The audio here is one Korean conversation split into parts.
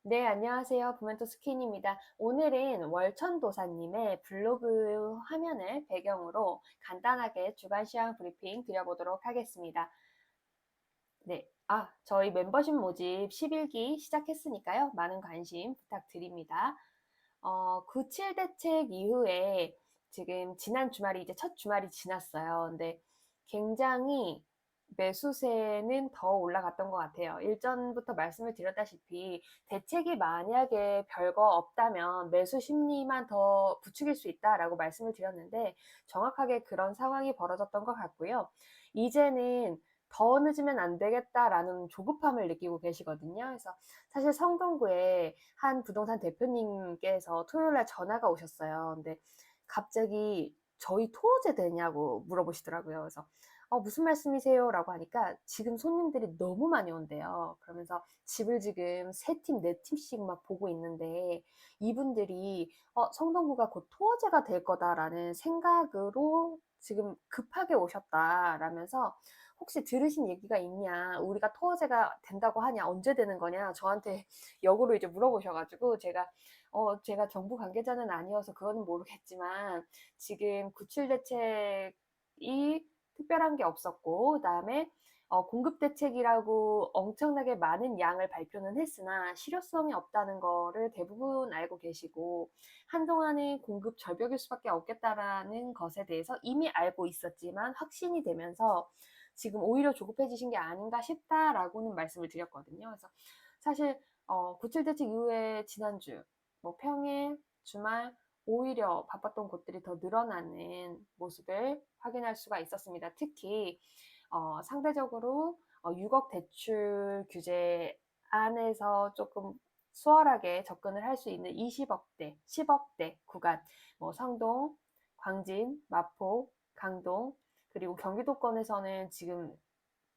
네, 안녕하세요. 부멘토 스킨입니다. 오늘은 월천도사님의 블로그 화면을 배경으로 간단하게 주간 시황 브리핑 드려보도록 하겠습니다. 네, 저희 멤버십 모집 11기 시작했으니까요. 많은 관심 부탁드립니다. 97 대책 이후에 지금 지난 주말이 이제 첫 주말이 지났어요. 근데 굉장히 매수세는 더 올라갔던 것 같아요. 일전부터 말씀을 드렸다시피 대책이 만약에 별거 없다면 매수 심리만 더 부추길 수 있다라고 말씀을 드렸는데 정확하게 그런 상황이 벌어졌던 것 같고요. 이제는 더 늦으면 안 되겠다라는 조급함을 느끼고 계시거든요. 그래서 사실 성동구에 한 부동산 대표님께서 토요일 날 전화가 오셨어요. 근데 갑자기 저희 토어제 되냐고 물어보시더라고요. 그래서 무슨 말씀이세요? 라고 하니까 지금 손님들이 너무 많이 온대요. 그러면서 집을 지금 세 팀, 네 팀씩 막 보고 있는데 이분들이 성동구가 곧 토어제가 될 거다라는 생각으로 지금 급하게 오셨다라면서 혹시 들으신 얘기가 있냐? 우리가 토어제가 된다고 하냐? 언제 되는 거냐? 저한테 역으로 이제 물어보셔가지고 제가 정부 관계자는 아니어서 그거는 모르겠지만 지금 97 대책이 특별한 게 없었고 그다음에 공급 대책이라고 엄청나게 많은 양을 발표는 했으나 실효성이 없다는 거를 대부분 알고 계시고 한동안은 공급 절벽일 수밖에 없겠다라는 것에 대해서 이미 알고 있었지만 확신이 되면서 지금 오히려 조급해지신 게 아닌가 싶다라고는 말씀을 드렸거든요. 그래서 사실 97 대책 이후에 지난주 뭐 평일, 주말 오히려 바빴던 곳들이 더 늘어나는 모습을 확인할 수가 있었습니다. 특히 상대적으로 6억 대출 규제 안에서 조금 수월하게 접근을 할 수 있는 20억대, 10억대 구간, 뭐 성동, 광진, 마포, 강동, 그리고 경기도권에서는 지금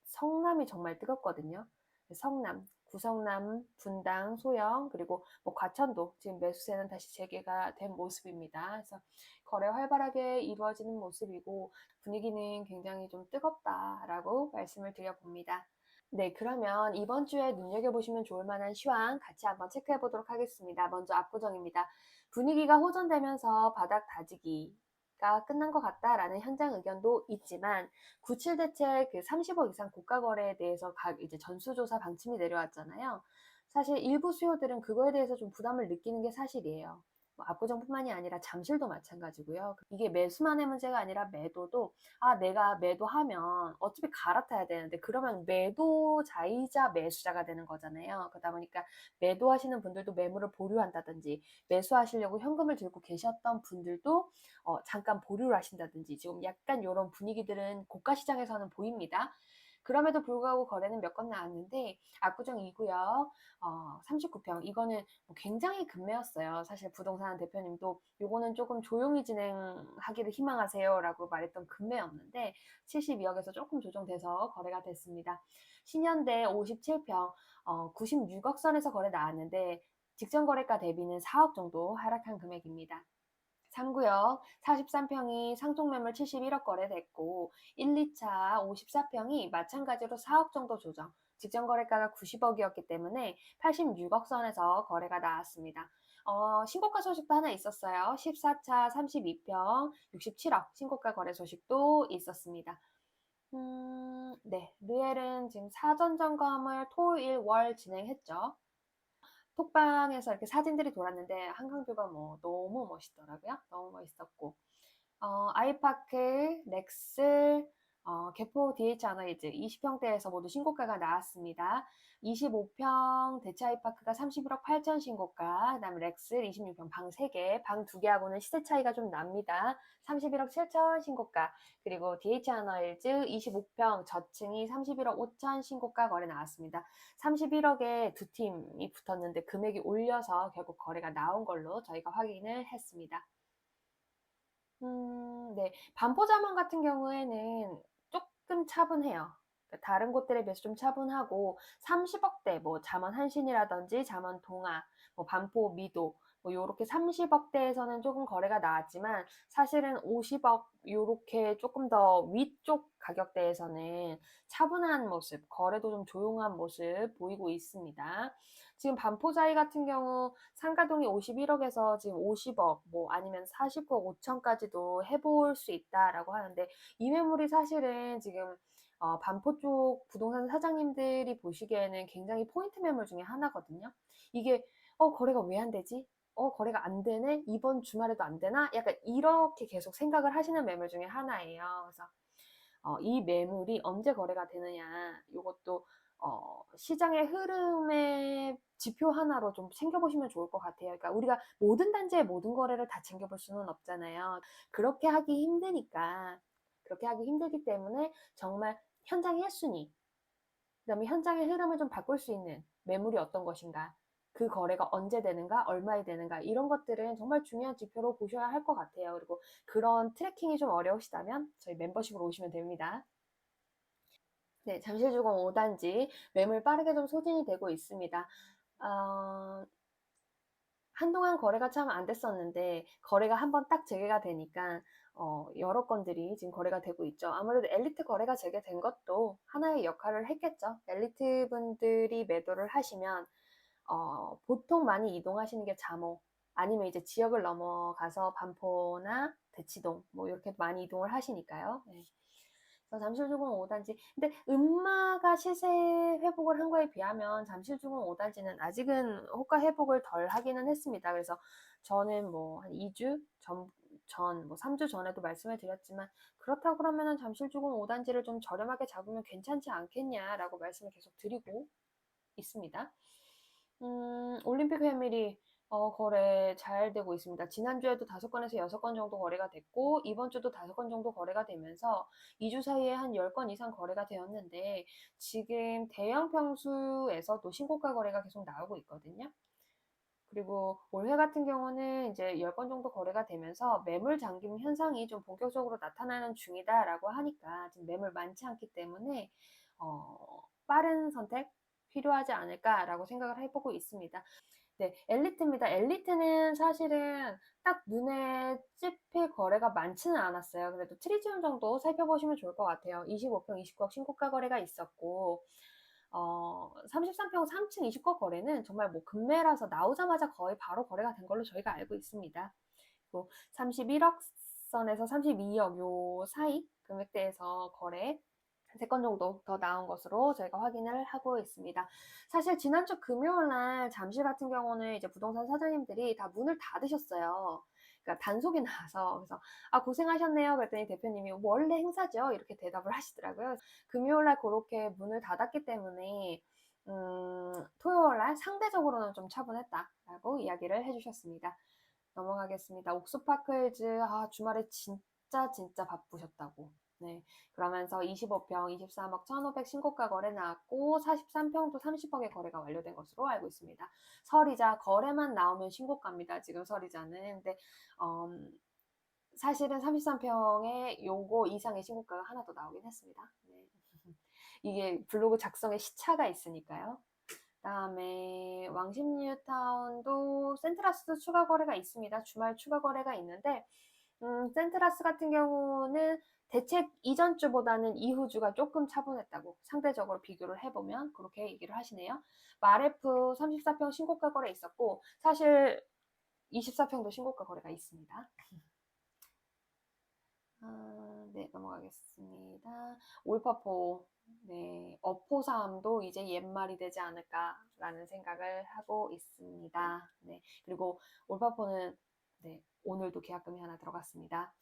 성남이 정말 뜨겁거든요. 성남, 구성남, 분당, 소영, 그리고 뭐 과천도 지금 매수세는 다시 재개가 된 모습입니다. 그래서 거래 활발하게 이루어지는 모습이고 분위기는 굉장히 좀 뜨겁다라고 말씀을 드려봅니다. 네, 그러면 이번 주에 눈여겨보시면 좋을 만한 시황 같이 한번 체크해 보도록 하겠습니다. 먼저 압구정입니다. 분위기가 호전되면서 바닥 다지기가 끝난 것 같다라는 현장 의견도 있지만 97 대책 그 30억 이상 고가 거래에 대해서 각 이제 전수조사 방침이 내려왔잖아요. 사실 일부 수요들은 그거에 대해서 좀 부담을 느끼는 게 사실이에요. 뭐 압구정뿐만이 아니라 잠실도 마찬가지고요. 이게 매수만의 문제가 아니라 매도도 내가 매도하면 어차피 갈아타야 되는데 그러면 매도자이자 매수자가 되는 거잖아요. 그러다 보니까 매도하시는 분들도 매물을 보류한다든지 매수하시려고 현금을 들고 계셨던 분들도 잠깐 보류를 하신다든지 지금 약간 이런 분위기들은 고가 시장에서는 보입니다. 그럼에도 불구하고 거래는 몇 건 나왔는데 압구정 2구역 39평 이거는 뭐 굉장히 급매였어요. 사실 부동산 대표님도 요거는 조금 조용히 진행하기를 희망하세요라고 말했던 급매였는데 72억에서 조금 조정돼서 거래가 됐습니다. 신현대 57평 96억 선에서 거래 나왔는데 직전 거래가 대비는 4억 정도 하락한 금액입니다. 3구역 43평이 상속매물 71억 거래됐고 1, 2차 54평이 마찬가지로 4억 정도 조정, 직전 거래가가 90억이었기 때문에 86억 선에서 거래가 나왔습니다. 신고가 소식도 하나 있었어요. 14차 32평 67억 신고가 거래 소식도 있었습니다. 네, 르엘은 지금 사전 점검을 토일 월 진행했죠. 톡방에서 이렇게 사진들이 돌았는데 한강뷰가 뭐 너무 멋있더라고요. 너무 멋있었고 아이파크, 넥슬, 개포 DH 아나이즈 20평대에서 모두 신고가가 나왔습니다. 25평 대치 아이파크가 31억 8천 신고가, 그다음 렉슬 26평 방 3개, 방 2개하고는 시세 차이가 좀 납니다. 31억 7천 신고가, 그리고 DH 아나이즈 25평 저층이 31억 5천 신고가 거래 나왔습니다. 31억에 두 팀이 붙었는데 금액이 올려서 결국 거래가 나온 걸로 저희가 확인을 했습니다. 네. 반포자만 같은 경우에는 조금 차분해요. 다른 곳들에 비해서 좀 차분하고 30억대 뭐 잠원 한신이라든지 잠원 동아, 뭐 반포 미도 뭐 요렇게 30억대에서는 조금 거래가 나왔지만 사실은 50억 요렇게 조금 더 위쪽 가격대에서는 차분한 모습, 거래도 좀 조용한 모습 보이고 있습니다. 지금 반포자이 같은 경우 상가동이 51억에서 지금 50억 뭐 아니면 49억 5천까지도 해볼 수 있다라고 하는데 이 매물이 사실은 지금 반포 쪽 부동산 사장님들이 보시기에는 굉장히 포인트 매물 중에 하나거든요. 이게 거래가 왜 안 되지? 거래가 안 되네? 이번 주말에도 안 되나? 약간 이렇게 계속 생각을 하시는 매물 중에 하나예요. 그래서 이 매물이 언제 거래가 되느냐, 이것도 시장의 흐름의 지표 하나로 좀 챙겨보시면 좋을 것 같아요. 그러니까 우리가 모든 단지의 모든 거래를 다 챙겨볼 수는 없잖아요. 그렇게 하기 힘드니까, 그렇게 하기 힘들기 때문에 정말 현장 1순위, 그다음에 현장의 흐름을 좀 바꿀 수 있는 매물이 어떤 것인가, 그 거래가 언제 되는가, 얼마에 되는가, 이런 것들은 정말 중요한 지표로 보셔야 할 것 같아요. 그리고 그런 트래킹이 좀 어려우시다면 저희 멤버십으로 오시면 됩니다. 네, 잠실주공 5단지 매물 빠르게 좀 소진이 되고 있습니다. 어, 한동안 거래가 참 안 됐었는데 거래가 한번 딱 재개가 되니까 여러 건들이 지금 거래가 되고 있죠. 아무래도 엘리트 거래가 재개된 것도 하나의 역할을 했겠죠. 엘리트 분들이 매도를 하시면 보통 많이 이동하시는 게 잠호 아니면 이제 지역을 넘어가서 반포나 대치동 뭐 이렇게 많이 이동을 하시니까요. 네. 잠실주공 5단지. 근데 음마가 시세 회복을 한 거에 비하면 잠실주공 5단지는 아직은 호가 회복을 덜 하기는 했습니다. 그래서 저는 뭐 한 2주 뭐 3주 전에도 말씀을 드렸지만 그렇다고 그러면은 잠실주공 5단지를 좀 저렴하게 잡으면 괜찮지 않겠냐라고 말씀을 계속 드리고 있습니다. 올림픽 회밀이 거래 잘 되고 있습니다. 지난주에도 5건에서 6건 정도 거래가 됐고 이번 주도 5건 정도 거래가 되면서 2주 사이에 한 10건 이상 거래가 되었는데 지금 대형 평수에서도 신고가 거래가 계속 나오고 있거든요. 그리고 올해 같은 경우는 이제 10건 정도 거래가 되면서 매물 잠김 현상이 좀 본격적으로 나타나는 중이다라고 하니까 지금 매물 많지 않기 때문에 빠른 선택 필요하지 않을까라고 생각을 해보고 있습니다. 네, 엘리트입니다. 엘리트는 사실은 딱 눈에 찝힐 거래가 많지는 않았어요. 그래도 트리지움 정도 살펴보시면 좋을 것 같아요. 25평, 29억 신고가 거래가 있었고, 33평 3층 20거 거래는 정말 뭐 금매라서 나오자마자 거의 바로 거래가 된 걸로 저희가 알고 있습니다. 그리고 31억 선에서 32억 요 사이 금액대에서 거래 3건 정도 더 나온 것으로 저희가 확인을 하고 있습니다. 사실 지난주 금요일 날 잠실 같은 경우는 이제 부동산 사장님들이 다 문을 닫으셨어요. 그러니까 단속이 나와서 그래서 고생하셨네요. 그랬더니 대표님이 원래 행사죠. 이렇게 대답을 하시더라고요. 금요일 날 그렇게 문을 닫았기 때문에 토요일 날 상대적으로는 좀 차분했다라고 이야기를 해주셨습니다. 넘어가겠습니다. 옥수파크힐즈 주말에 진짜 바쁘셨다고. 네. 그러면서 25평 23억 1,500 신고가 거래 나왔고 43평도 30억의 거래가 완료된 것으로 알고 있습니다. 설이자 거래만 나오면 신고가입니다. 지금 설이자는. 근데 사실은 33평에 요거 이상의 신고가가 하나 더 나오긴 했습니다. 네. 이게 블로그 작성에 시차가 있으니까요. 그다음에 왕십뉴타운도 센트라스도 추가 거래가 있습니다. 주말 추가 거래가 있는데 센트라스 같은 경우는 대책 이전 주보다는 이후 주가 조금 차분했다고 상대적으로 비교를 해보면 그렇게 얘기를 하시네요. 마레프 34평 신고가 거래 있었고 사실 24평도 신고가 거래가 있습니다. 네, 넘어가겠습니다. 올파포, 네, 어포삼도 이제 옛말이 되지 않을까라는 생각을 하고 있습니다. 네, 그리고 올파포는 네, 오늘도 계약금이 하나 들어갔습니다.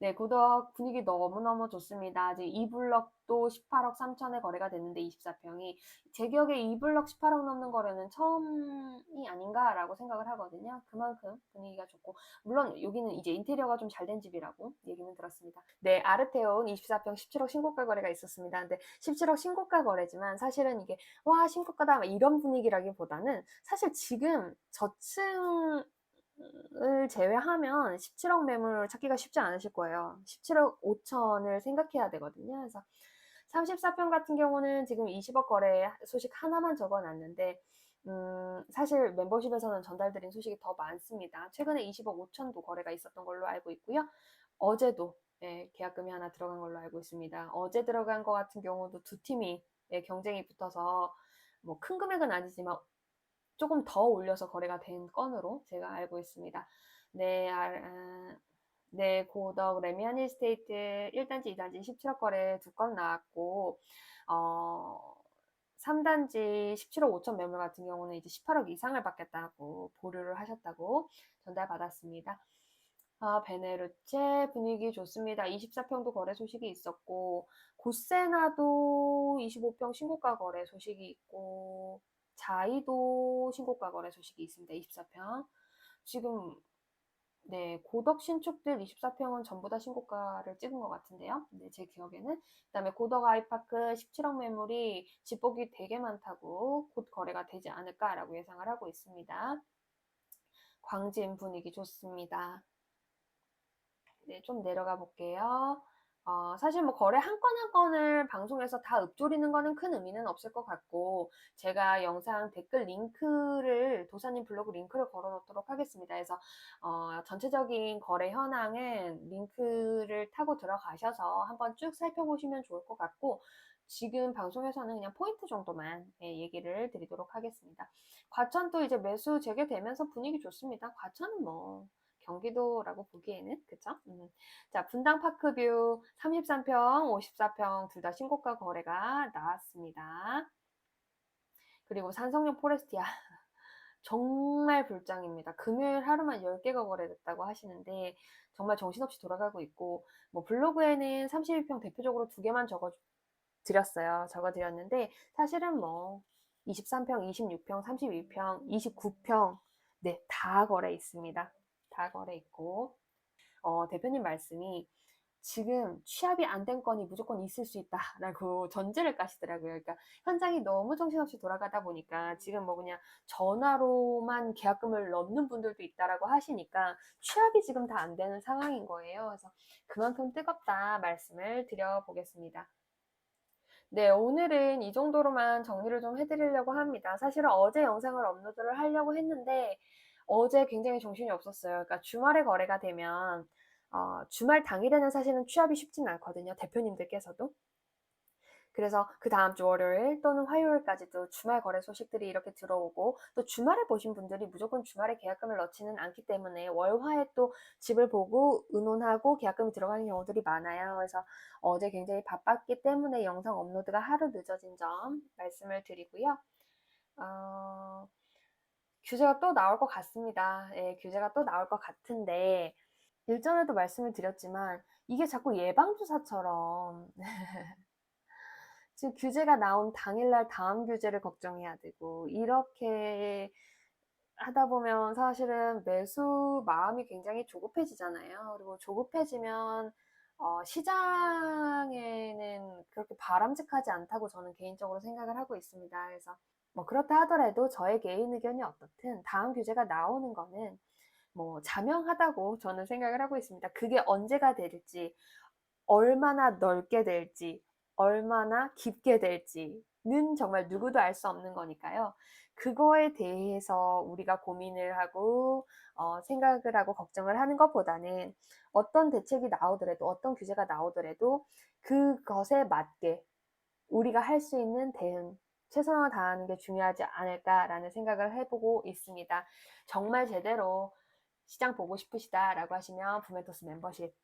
네, 고덕 분위기 너무너무 좋습니다. 이제 2블럭도 18억 3천에 거래가 됐는데 24평이 제 기억에 2블럭 18억 넘는 거래는 처음이 아닌가라고 생각을 하거든요. 그만큼 분위기가 좋고 물론 여기는 이제 인테리어가 좀 잘 된 집이라고 얘기는 들었습니다. 네, 아르테온 24평 17억 신고가 거래가 있었습니다. 근데 17억 신고가 거래지만 사실은 이게 와 신고가다 이런 분위기라기보다는 사실 지금 저층 을 제외하면 17억 매물 찾기가 쉽지 않으실 거예요. 17억 5천을 생각해야 되거든요. 그래서 34평 같은 경우는 지금 20억 거래 소식 하나만 적어 놨는데 사실 멤버십에서는 전달드린 소식이 더 많습니다. 최근에 20억 5천도 거래가 있었던 걸로 알고 있고요. 어제도 계약금이 하나 들어간 걸로 알고 있습니다. 어제 들어간 거 같은 경우도 두 팀이 경쟁이 붙어서 뭐 큰 금액은 아니지만 조금 더 올려서 거래가 된 건으로 제가 알고 있습니다. 네, 네, 고덕 레미안 일스테이트 1단지, 2단지 17억 거래 두 건 나왔고, 어, 3단지 17억 5천 매물 같은 경우는 이제 18억 이상을 받겠다고 보류를 하셨다고 전달받았습니다. 베네루체 분위기 좋습니다. 24평도 거래 소식이 있었고, 고세나도 25평 신고가 거래 소식이 있고, 자이도 신고가 거래 소식이 있습니다. 24평. 지금 네, 고덕 신축들 24평은 전부 다 신고가를 찍은 것 같은데요. 네, 제 기억에는. 그다음에 고덕 아이파크 17억 매물이 집복이 되게 많다고 곧 거래가 되지 않을까라고 예상을 하고 있습니다. 광진 분위기 좋습니다. 네, 좀 내려가 볼게요. 사실 뭐 거래 한 건 한 건을 방송에서 다 읊조리는 거는 큰 의미는 없을 것 같고, 제가 영상 댓글 링크를, 도사님 블로그 링크를 걸어 놓도록 하겠습니다. 그래서, 전체적인 거래 현황은 링크를 타고 들어가셔서 한번 쭉 살펴보시면 좋을 것 같고, 지금 방송에서는 그냥 포인트 정도만 얘기를 드리도록 하겠습니다. 과천도 이제 매수 재개되면서 분위기 좋습니다. 과천은 뭐, 경기도라고 보기에는 그쵸? 자, 분당 파크뷰 33평, 54평 둘 다 신고가 거래가 나왔습니다. 그리고 산성역 포레스티아 정말 불장입니다. 금요일 하루만 10개가 거래됐다고 하시는데 정말 정신없이 돌아가고 있고, 뭐 블로그에는 32평 대표적으로 두 개만 적어드렸는데 사실은 뭐 23평, 26평, 32평, 29평 네, 다 거래 있습니다. 다 거래 있고, 대표님 말씀이 지금 취합이 안 된 건이 무조건 있을 수 있다라고 전제를 까시더라고요. 그러니까 현장이 너무 정신없이 돌아가다 보니까 지금 뭐 그냥 전화로만 계약금을 넣는 분들도 있다라고 하시니까 취합이 지금 다 안 되는 상황인 거예요. 그래서 그만큼 뜨겁다 말씀을 드려보겠습니다. 네, 오늘은 이 정도로만 정리를 좀 해드리려고 합니다. 사실은 어제 영상을 업로드를 하려고 했는데 어제 굉장히 정신이 없었어요. 그러니까 주말에 거래가 되면 주말 당일에는 사실은 취합이 쉽진 않거든요. 대표님들께서도. 그래서 그 다음 주 월요일 또는 화요일까지도 주말 거래 소식들이 이렇게 들어오고, 또 주말에 보신 분들이 무조건 주말에 계약금을 넣지는 않기 때문에 월화에 또 집을 보고 의논하고 계약금이 들어가는 경우들이 많아요. 그래서 어제 굉장히 바빴기 때문에 영상 업로드가 하루 늦어진 점 말씀을 드리고요. 규제가 또 나올 것 같습니다. 예, 규제가 또 나올 것 같은데, 일전에도 말씀을 드렸지만 이게 자꾸 예방주사처럼 지금 규제가 나온 당일날 다음 규제를 걱정해야 되고, 이렇게 하다 보면 사실은 매수 마음이 굉장히 조급해지잖아요. 그리고 조급해지면 시장에는 그렇게 바람직하지 않다고 저는 개인적으로 생각을 하고 있습니다. 그래서 뭐 그렇다 하더라도 저의 개인 의견이 어떻든 다음 규제가 나오는 거는 뭐 자명하다고 저는 생각을 하고 있습니다. 그게 언제가 될지, 얼마나 넓게 될지, 얼마나 깊게 될지는 정말 누구도 알 수 없는 거니까요. 그거에 대해서 우리가 고민을 하고 생각을 하고 걱정을 하는 것보다는 어떤 대책이 나오더라도, 어떤 규제가 나오더라도 그것에 맞게 우리가 할 수 있는 대응, 최선을 다하는 게 중요하지 않을까라는 생각을 해보고 있습니다. 정말 제대로 시장 보고 싶으시다라고 하시면 부메토스 멤버십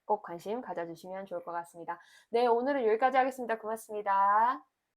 꼭 관심 가져주시면 좋을 것 같습니다. 네, 오늘은 여기까지 하겠습니다. 고맙습니다.